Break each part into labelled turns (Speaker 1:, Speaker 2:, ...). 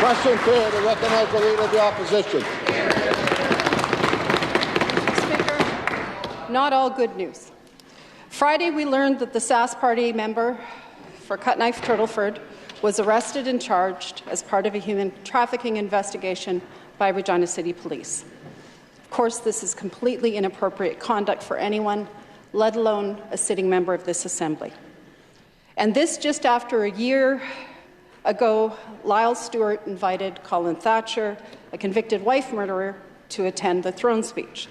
Speaker 1: Question 2, to recognize the Leader of the Opposition.
Speaker 2: Speaker, not all good news. Friday, we learned that the Sask Party member for Cutknife Turtleford was arrested and charged as part of a human trafficking investigation by Regina City Police. Of course, this is completely inappropriate conduct for anyone, let alone a sitting member of this Assembly. And this just after a year ago, Lyle Stewart invited Colin Thatcher, a convicted wife murderer, to attend the throne speech.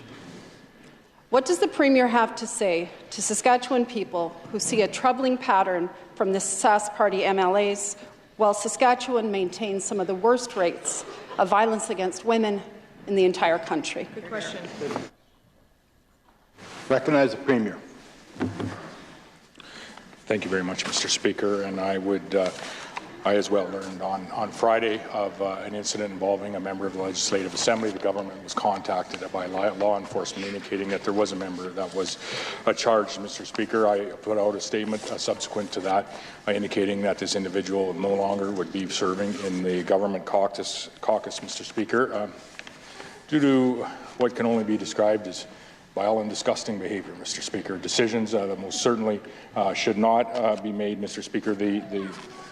Speaker 2: What does the Premier have to say to Saskatchewan people who see a troubling pattern from the Sask Party MLAs while Saskatchewan maintains some of the worst rates of violence against women in the entire country?
Speaker 3: Good question.
Speaker 1: Recognize the Premier.
Speaker 4: Thank you very much, Mr. Speaker. And I as well learned on Friday of an incident involving a member of the Legislative Assembly. The government was contacted by law enforcement indicating that there was a member that was charged. Mr. Speaker, I put out a statement subsequent to that indicating that this individual no longer would be serving in the government caucus, Mr. Speaker, due to what can only be described as vile and disgusting behaviour, Mr. Speaker. Decisions that most certainly should not be made, Mr. Speaker.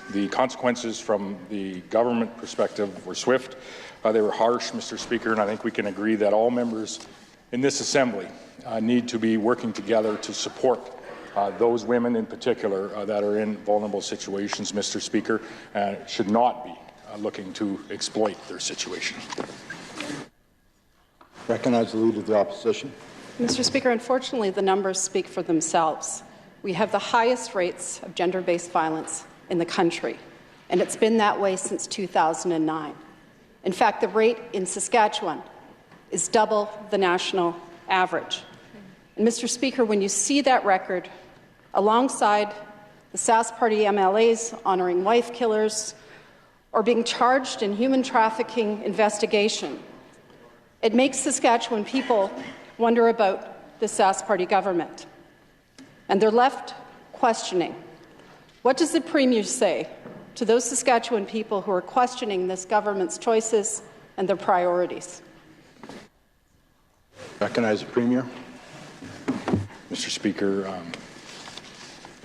Speaker 4: The consequences from the government perspective were swift. They were harsh, Mr. Speaker, and I think we can agree that all members in this Assembly need to be working together to support those women in particular that are in vulnerable situations, Mr. Speaker, and should not be looking to exploit their situation.
Speaker 1: Recognize the Leader of the Opposition.
Speaker 2: Mr. Speaker, unfortunately, the numbers speak for themselves. We have the highest rates of gender-based violence in the country, and it's been that way since 2009. In fact, the rate in Saskatchewan is double the national average. And Mr. Speaker, when you see that record alongside the Sask Party MLAs honouring wife killers or being charged in human trafficking investigation, it makes Saskatchewan people wonder about the Sask Party government. And they're left questioning. What does the Premier say to those Saskatchewan people who are questioning this government's choices and their priorities?
Speaker 1: Recognize the Premier.
Speaker 4: Mr. Speaker,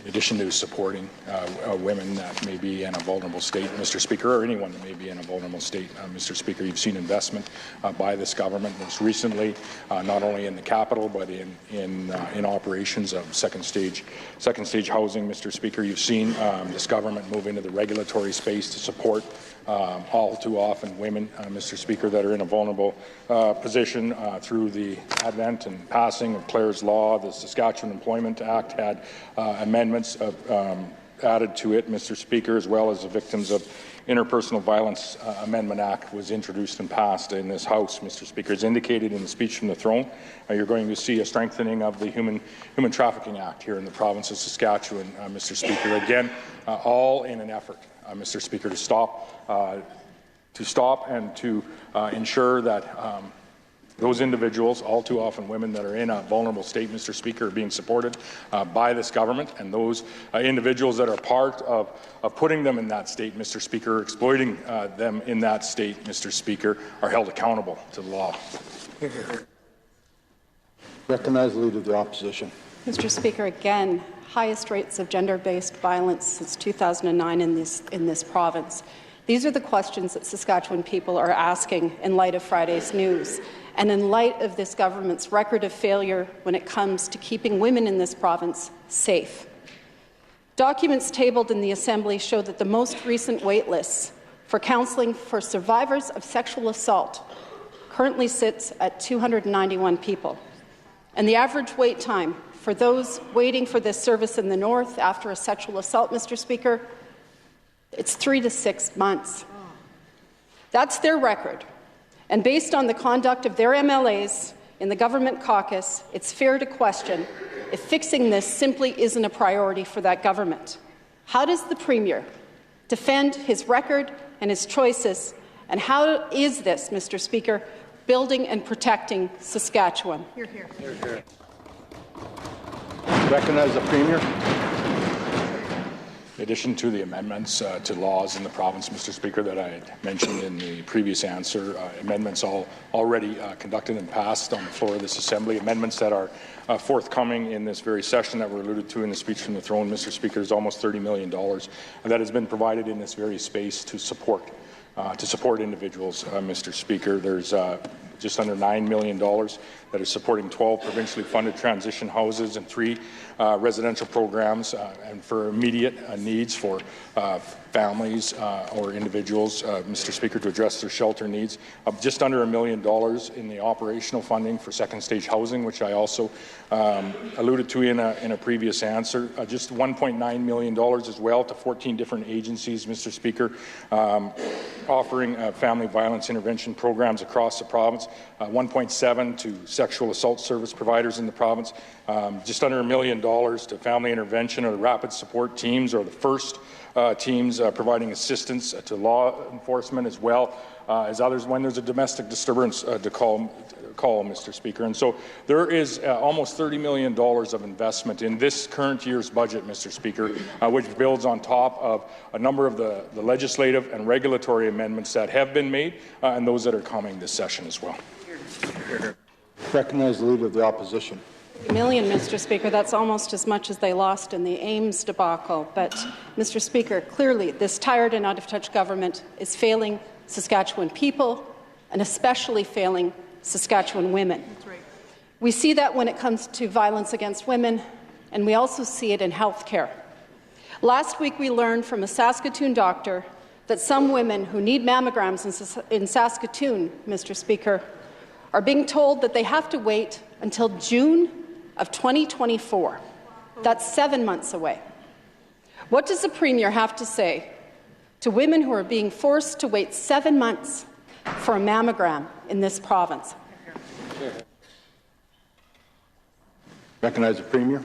Speaker 4: in addition to supporting women that may be in a vulnerable state, Mr. Speaker, or anyone that may be in a vulnerable state, Mr. Speaker, you've seen investment by this government most recently, not only in the capital but in operations of second stage housing. Mr. Speaker, you've seen this government move into the regulatory space to support all too often women, Mr. Speaker, that are in a vulnerable position through the advent and passing of Clare's Law. The Saskatchewan Employment Act had amendments added to it, Mr. Speaker, as well as the Victims of Interpersonal Violence Amendment Act was introduced and passed in this House, Mr. Speaker. As indicated in the speech from the throne, you're going to see a strengthening of the Human Trafficking Act here in the province of Saskatchewan, Mr. Speaker. Again, all in an effort, Mr. Speaker, to stop and to ensure that those individuals, all too often women that are in a vulnerable state, Mr. Speaker, are being supported by this government, and those individuals that are part of putting them in that state, Mr. Speaker, exploiting them in that state, Mr. Speaker, are held accountable to the law.
Speaker 1: Recognize the Leader of the Opposition.
Speaker 2: Mr. Speaker, again, highest rates of gender-based violence since 2009 in this province. These are the questions that Saskatchewan people are asking in light of Friday's news, and in light of this government's record of failure when it comes to keeping women in this province safe. Documents tabled in the Assembly show that the most recent wait lists for counselling for survivors of sexual assault currently sits at 291 people. And the average wait time for those waiting for this service in the North after a sexual assault, Mr. Speaker, it's 3 to 6 months. That's their record. And based on the conduct of their MLAs in the government caucus, it's fair to question if fixing this simply isn't a priority for that government. How does the Premier defend his record and his choices, and how is this, Mr. Speaker, building and protecting Saskatchewan?
Speaker 3: Hear, hear.
Speaker 1: Hear, hear. Recognize the Premier.
Speaker 4: addition to the amendments to laws in the province, Mr. Speaker, that I had mentioned in the previous answer, amendments already conducted and passed on the floor of this Assembly, amendments that are forthcoming in this very session that were alluded to in the speech from the throne, Mr. Speaker, is almost $30 million that has been provided in this very space to support individuals, Mr. Speaker. There's just under $9 million that is supporting 12 provincially funded transition houses and 3 residential programs, and for immediate needs for families or individuals, Mr. Speaker, to address their shelter needs. Just under $1 million in the operational funding for second stage housing, which I also alluded to in a previous answer. Just $1.9 million as well to 14 different agencies, Mr. Speaker, offering family violence intervention programs across the province. 1.7 to sexual assault service providers in the province. Just under $1 million to family intervention or the rapid support teams, or the first teams providing assistance to law enforcement, as well as others when there's a domestic disturbance to call, Mr. Speaker. And so there is almost $30 million of investment in this current year's budget, Mr. Speaker, which builds on top of a number of the legislative and regulatory amendments that have been made and those that are coming this session as well.
Speaker 1: Recognize the Leader of the Opposition.
Speaker 2: Million, Mr. Speaker. That's almost as much as they lost in the Ames debacle. But, Mr. Speaker, clearly this tired and out-of-touch government is failing Saskatchewan people and especially failing Saskatchewan women. That's right. We see that when it comes to violence against women, and we also see it in health care. Last week we learned from a Saskatoon doctor that some women who need mammograms in Saskatoon, Mr. Speaker, are being told that they have to wait until June of 2024. That's 7 months away. What does the Premier have to say to women who are being forced to wait 7 months for a mammogram in this province?
Speaker 1: Recognize the Premier.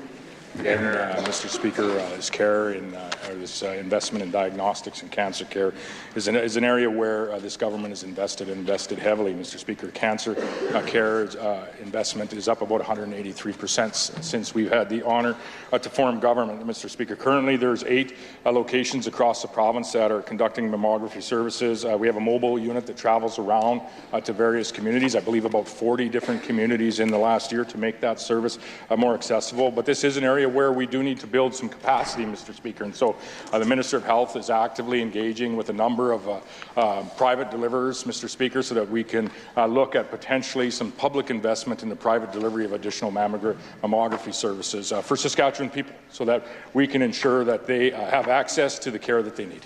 Speaker 4: Again, Mr. Speaker, this care in this investment in diagnostics and cancer care is an area where this government has invested heavily, Mr. Speaker. Cancer care investment is up about 183% since we've had the honour to form government, Mr. Speaker. Currently, there's 8 locations across the province that are conducting mammography services. We have a mobile unit that travels around to various communities, I believe about 40 different communities in the last year, to make that service more accessible. But this is an area where we do need to build some capacity, Mr. Speaker. And so the Minister of Health is actively engaging with a number of private deliverers, Mr. Speaker, so that we can look at potentially some public investment in the private delivery of additional mammography services for Saskatchewan people, so that we can ensure that they have access to the care that they need.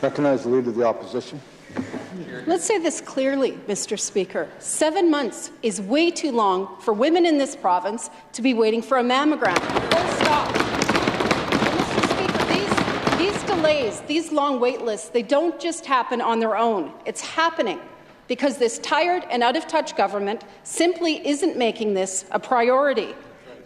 Speaker 1: Recognize the Leader of the Opposition.
Speaker 2: Let's say this clearly, Mr. Speaker. 7 months is way too long for women in this province to be waiting for a mammogram. Full stop. Mr. Speaker, these delays, these long wait lists, they don't just happen on their own. It's happening because this tired and out-of-touch government simply isn't making this a priority.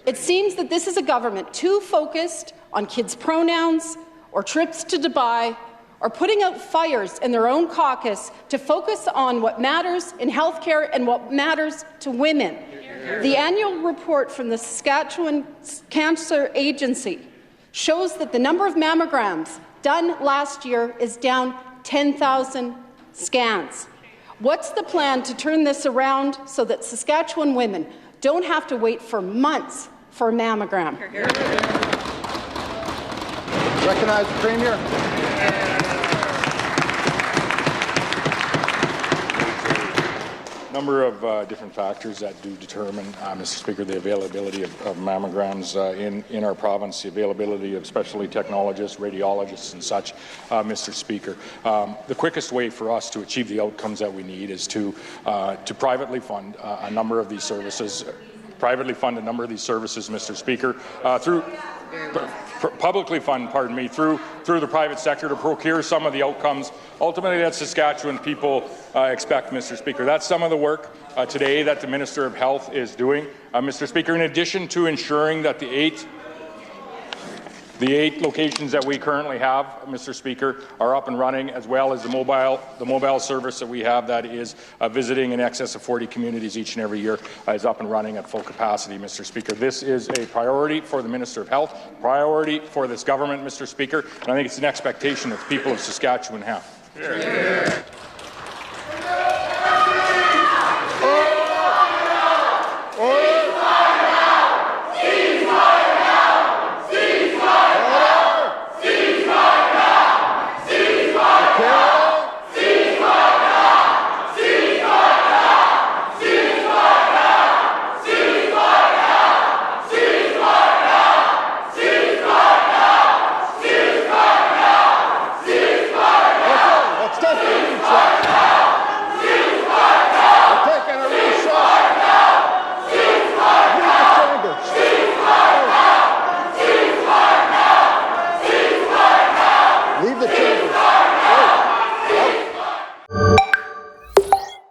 Speaker 2: It seems that this is a government too focused on kids' pronouns or trips to Dubai, or putting out fires in their own caucus to focus on what matters in healthcare and what matters to women. The annual report from the Saskatchewan Cancer Agency shows that the number of mammograms done last year is down 10,000 scans. What's the plan to turn this around so that Saskatchewan women don't have to wait for months for a mammogram?
Speaker 1: Recognize the Premier.
Speaker 4: Number of different factors that do determine, Mr. Speaker, the availability of mammograms in our province, the availability of specialty technologists, radiologists and such, Mr. Speaker. The quickest way for us to achieve the outcomes that we need is to privately fund a number of these services, Mr. Speaker, through publicly fund, through the private sector to procure some of the outcomes ultimately that Saskatchewan people expect, Mr. Speaker. That's some of the work today that the Minister of Health is doing, Mr. Speaker, in addition to ensuring that the 8 The 8 locations that we currently have, Mr. Speaker, are up and running, as well as the mobile service that we have that is visiting in excess of 40 communities each and every year is up and running at full capacity, Mr. Speaker. This is a priority for the Minister of Health, priority for this government, Mr. Speaker, and I think it's an expectation that the people of Saskatchewan have.